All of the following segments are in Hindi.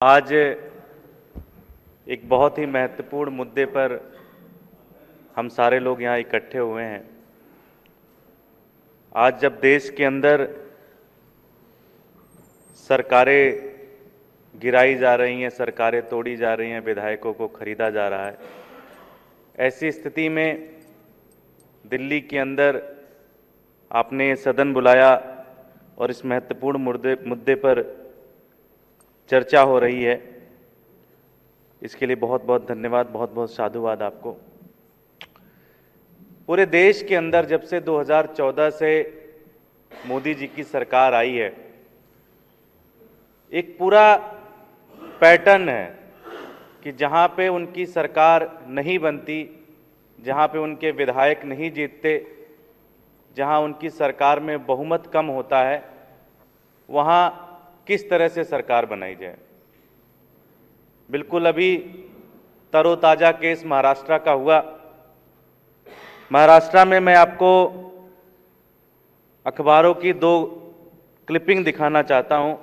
आज एक बहुत ही महत्वपूर्ण मुद्दे पर हम सारे लोग यहाँ इकट्ठे हुए हैं। आज जब देश के अंदर सरकारें गिराई जा रही हैं, सरकारें तोड़ी जा रही हैं, विधायकों को खरीदा जा रहा है, ऐसी स्थिति में दिल्ली के अंदर आपने सदन बुलाया और इस महत्वपूर्ण मुद्दे पर चर्चा हो रही है। इसके लिए बहुत बहुत धन्यवाद, बहुत बहुत साधुवाद आपको। पूरे देश के अंदर जब से 2014 से मोदी जी की सरकार आई है, एक पूरा पैटर्न है कि जहां पे उनकी सरकार नहीं बनती, जहां पे उनके विधायक नहीं जीतते, जहां उनकी सरकार में बहुमत कम होता है, वहां किस तरह से सरकार बनाई जाए। बिल्कुल अभी तरोताजा केस महाराष्ट्र का हुआ। महाराष्ट्र में मैं आपको अखबारों की 2 क्लिपिंग दिखाना चाहता हूं।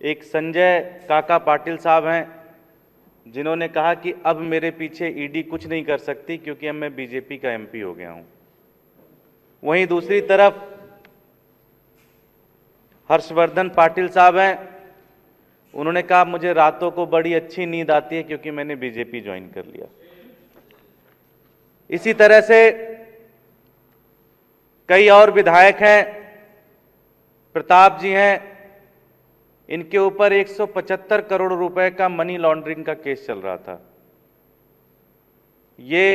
एक संजय काका पाटिल साहब हैं, जिन्होंने कहा कि अब मेरे पीछे ईडी कुछ नहीं कर सकती क्योंकि अब मैं बीजेपी का एमपी हो गया हूं। वहीं दूसरी तरफ हर्षवर्धन पाटिल साहब हैं, उन्होंने कहा मुझे रातों को बड़ी अच्छी नींद आती है क्योंकि मैंने बीजेपी ज्वाइन कर लिया। इसी तरह से कई और विधायक हैं, प्रताप जी हैं, इनके ऊपर 175 करोड़ रुपए का मनी लॉन्ड्रिंग का केस चल रहा था। ये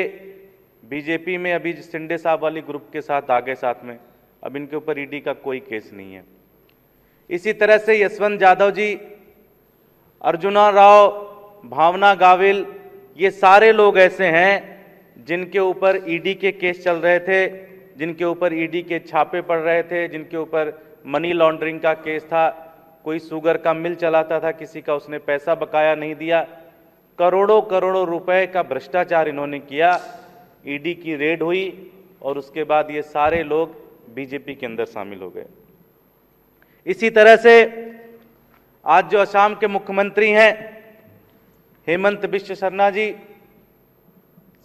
बीजेपी में अभी शिंदे साहब वाली ग्रुप के साथ आ गए साथ में, अब इनके ऊपर ईडी का कोई केस नहीं है। इसी तरह से यशवंत जाधव जी, अर्जुना राव, भावना गाविल, ये सारे लोग ऐसे हैं जिनके ऊपर ईडी के केस चल रहे थे, जिनके ऊपर ईडी के छापे पड़ रहे थे, जिनके ऊपर मनी लॉन्ड्रिंग का केस था। कोई शुगर का मिल चलाता था, किसी का उसने पैसा बकाया नहीं दिया, करोड़ों करोड़ों रुपए का भ्रष्टाचार इन्होंने किया। ईडी की रेड हुई और उसके बाद ये सारे लोग बीजेपी के अंदर शामिल हो गए। इसी तरह से आज जो असम के मुख्यमंत्री हैं हेमंत बिश्व शर्मा जी,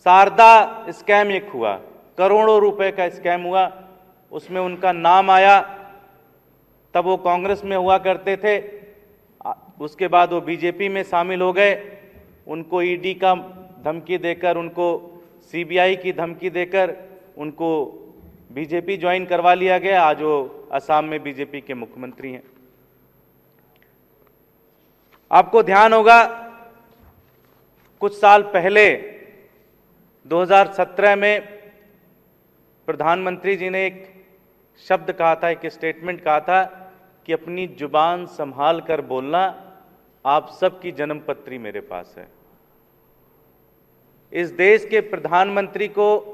शारदा स्कैम एक हुआ, करोड़ों रुपए का स्कैम हुआ, उसमें उनका नाम आया। तब वो कांग्रेस में हुआ करते थे, उसके बाद वो बीजेपी में शामिल हो गए। उनको ईडी का धमकी देकर, उनको सीबीआई की धमकी देकर उनको बीजेपी ज्वाइन करवा लिया गया। आज वो असम में बीजेपी के मुख्यमंत्री हैं। आपको ध्यान होगा कुछ साल पहले 2017 में प्रधानमंत्री जी ने एक शब्द कहा था, एक स्टेटमेंट कहा था कि अपनी जुबान संभाल कर बोलना, आप सबकी जन्मपत्री मेरे पास है। इस देश के प्रधानमंत्री को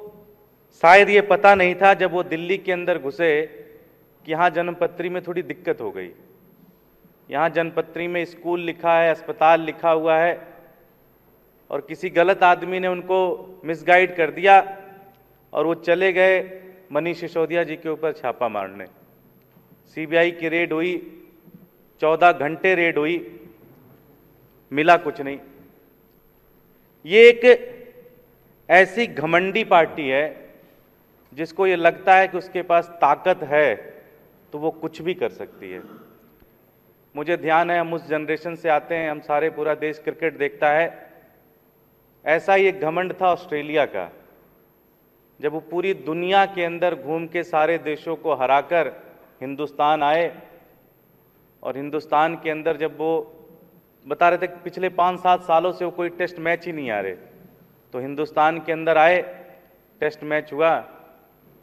शायद ये पता नहीं था जब वो दिल्ली के अंदर घुसे कि यहाँ जन्मपत्री में थोड़ी दिक्कत हो गई। यहाँ जन्मपत्री में स्कूल लिखा है, अस्पताल लिखा हुआ है, और किसी गलत आदमी ने उनको मिसगाइड कर दिया और वो चले गए मनीष सिसोदिया जी के ऊपर छापा मारने। सीबीआई की रेड हुई, 14 घंटे रेड हुई, मिला कुछ नहीं। ये एक ऐसी घमंडी पार्टी है जिसको ये लगता है कि उसके पास ताकत है तो वो कुछ भी कर सकती है। मुझे ध्यान है, हम उस जनरेशन से आते हैं, हम सारे, पूरा देश क्रिकेट देखता है। ऐसा ही एक घमंड था ऑस्ट्रेलिया का, जब वो पूरी दुनिया के अंदर घूम के सारे देशों को हराकर हिंदुस्तान आए, और हिंदुस्तान के अंदर जब वो बता रहे थे कि पिछले 5-7 सालों से वो कोई टेस्ट मैच ही नहीं आ रहे, तो हिंदुस्तान के अंदर आए, टेस्ट मैच हुआ,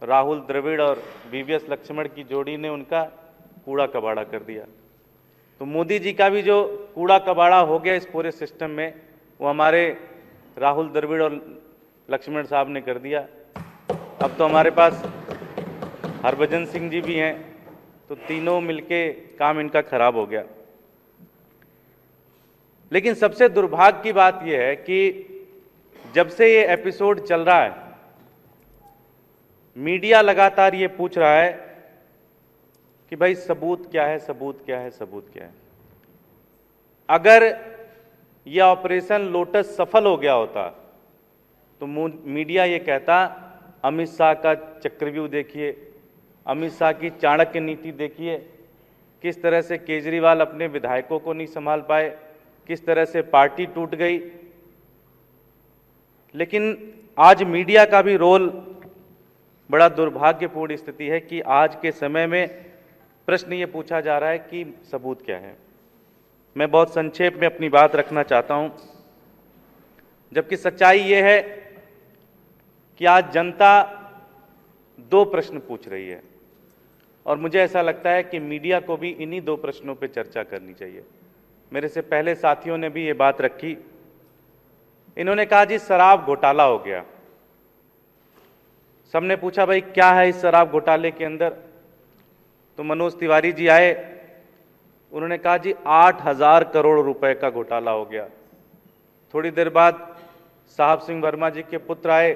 राहुल द्रविड़ और वीवीएस लक्ष्मण की जोड़ी ने उनका कूड़ा कबाड़ा कर दिया। तो मोदी जी का भी जो कूड़ा कबाड़ा हो गया इस पूरे सिस्टम में, वो हमारे राहुल द्रविड़ और लक्ष्मण साहब ने कर दिया। अब तो हमारे पास हरभजन सिंह जी भी हैं, तो तीनों मिलके काम इनका खराब हो गया। लेकिन सबसे दुर्भाग्य की बात यह है कि जब से ये एपिसोड चल रहा है, मीडिया लगातार ये पूछ रहा है कि भाई सबूत क्या है, सबूत क्या है, सबूत क्या है। अगर यह ऑपरेशन लोटस सफल हो गया होता तो मीडिया ये कहता अमित शाह का चक्रव्यूह देखिए, अमित शाह की चाणक्य नीति देखिए, किस तरह से केजरीवाल अपने विधायकों को नहीं संभाल पाए, किस तरह से पार्टी टूट गई। लेकिन आज मीडिया का भी रोल बड़ा दुर्भाग्यपूर्ण स्थिति है कि आज के समय में प्रश्न ये पूछा जा रहा है कि सबूत क्या है। मैं बहुत संक्षेप में अपनी बात रखना चाहता हूं, जबकि सच्चाई ये है कि आज जनता दो प्रश्न पूछ रही है और मुझे ऐसा लगता है कि मीडिया को भी इन्हीं दो प्रश्नों पर चर्चा करनी चाहिए। मेरे से पहले साथियों ने भी ये बात रखी, इन्होंने कहा जी शराब घोटाला हो गया। सबने पूछा भाई क्या है इस शराब घोटाले के अंदर, तो मनोज तिवारी जी आए, उन्होंने कहा जी 8,000 करोड़ रुपए का घोटाला हो गया। थोड़ी देर बाद साहब सिंह वर्मा जी के पुत्र आए,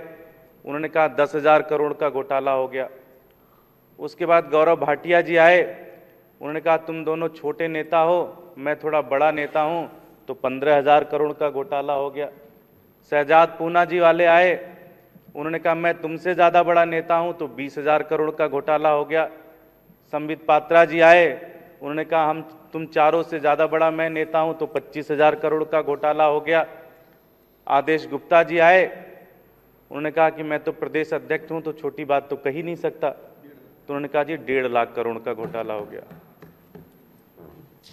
उन्होंने कहा 10,000 करोड़ का घोटाला हो गया। उसके बाद गौरव भाटिया जी आए, उन्होंने कहा तुम दोनों छोटे नेता हो, मैं थोड़ा बड़ा नेता हूं, तो 15,000 करोड़ का घोटाला हो गया। शहजाद पूना जी वाले आए, उन्होंने कहा मैं तुमसे ज़्यादा बड़ा नेता हूं, तो 20,000 करोड़ का घोटाला हो गया। संबित पात्रा जी आए, उन्होंने कहा तुम चारों से ज़्यादा बड़ा मैं नेता हूं, तो 25,000 करोड़ का घोटाला हो गया। आदेश गुप्ता जी आए, उन्होंने कहा कि मैं तो प्रदेश अध्यक्ष हूं, तो छोटी बात तो कही नहीं सकता, तो उन्होंने कहा जी 1.5 लाख करोड़ का घोटाला हो गया।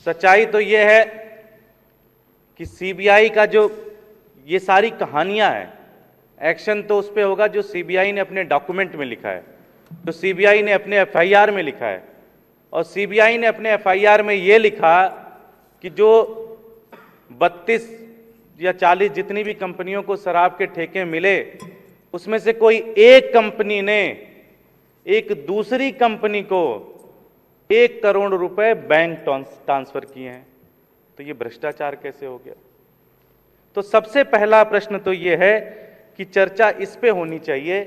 सच्चाई तो यह है कि सीबीआई का जो ये सारी कहानियां हैं, एक्शन तो उस पे होगा जो सीबीआई ने अपने डॉक्यूमेंट में लिखा है, जो सीबीआई ने अपने एफआईआर में लिखा है। और सीबीआई ने अपने एफआईआर में ये लिखा कि जो 32 या 40 जितनी भी कंपनियों को शराब के ठेके मिले, उसमें से कोई एक कंपनी ने एक दूसरी कंपनी को 1 करोड़ रुपए बैंक ट्रांसफर किए हैं। तो ये भ्रष्टाचार कैसे हो गया? तो सबसे पहला प्रश्न तो ये है कि चर्चा इस पे होनी चाहिए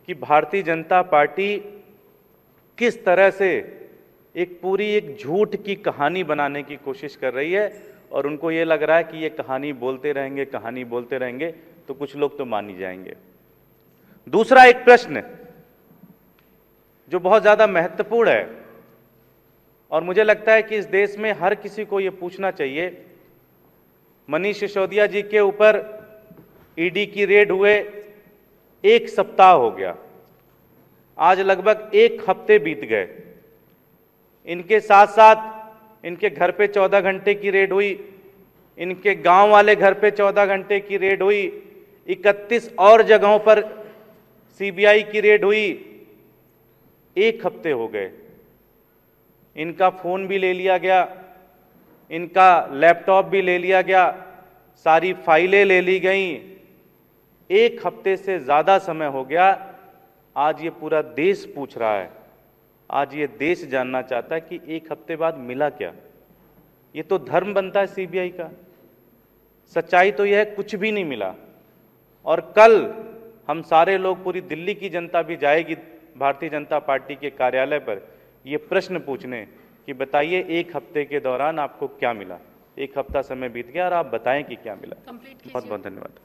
कि भारतीय जनता पार्टी किस तरह से एक झूठ की कहानी बनाने की कोशिश कर रही है, और उनको ये लग रहा है कि ये कहानी बोलते रहेंगे तो कुछ लोग तो मान ही जाएंगे। दूसरा एक प्रश्न जो बहुत ज्यादा महत्वपूर्ण है और मुझे लगता है कि इस देश में हर किसी को ये पूछना चाहिए, मनीष सिसोदिया जी के ऊपर ईडी की रेड हुए 1 सप्ताह हो गया, आज लगभग 1 हफ्ते बीत गए। इनके साथ साथ इनके घर पे 14 घंटे की रेड हुई, इनके गांव वाले घर पे 14 घंटे की रेड हुई, 31 और जगहों पर सीबीआई की रेड हुई। 1 हफ्ते हो गए, इनका फोन भी ले लिया गया, इनका लैपटॉप भी ले लिया गया, सारी फाइलें ले ली गईं। 1 हफ्ते से ज्यादा समय हो गया। आज ये पूरा देश पूछ रहा है, आज ये देश जानना चाहता है कि 1 हफ्ते बाद मिला क्या। ये तो धर्म बनता है सीबीआई का। सच्चाई तो यह है कुछ भी नहीं मिला। और कल हम सारे लोग, पूरी दिल्ली की जनता भी जाएगी भारतीय जनता पार्टी के कार्यालय पर ये प्रश्न पूछने कि बताइए 1 हफ्ते के दौरान आपको क्या मिला। 1 हफ्ता समय बीत गया और आप बताएं कि क्या मिला। बहुत बहुत धन्यवाद।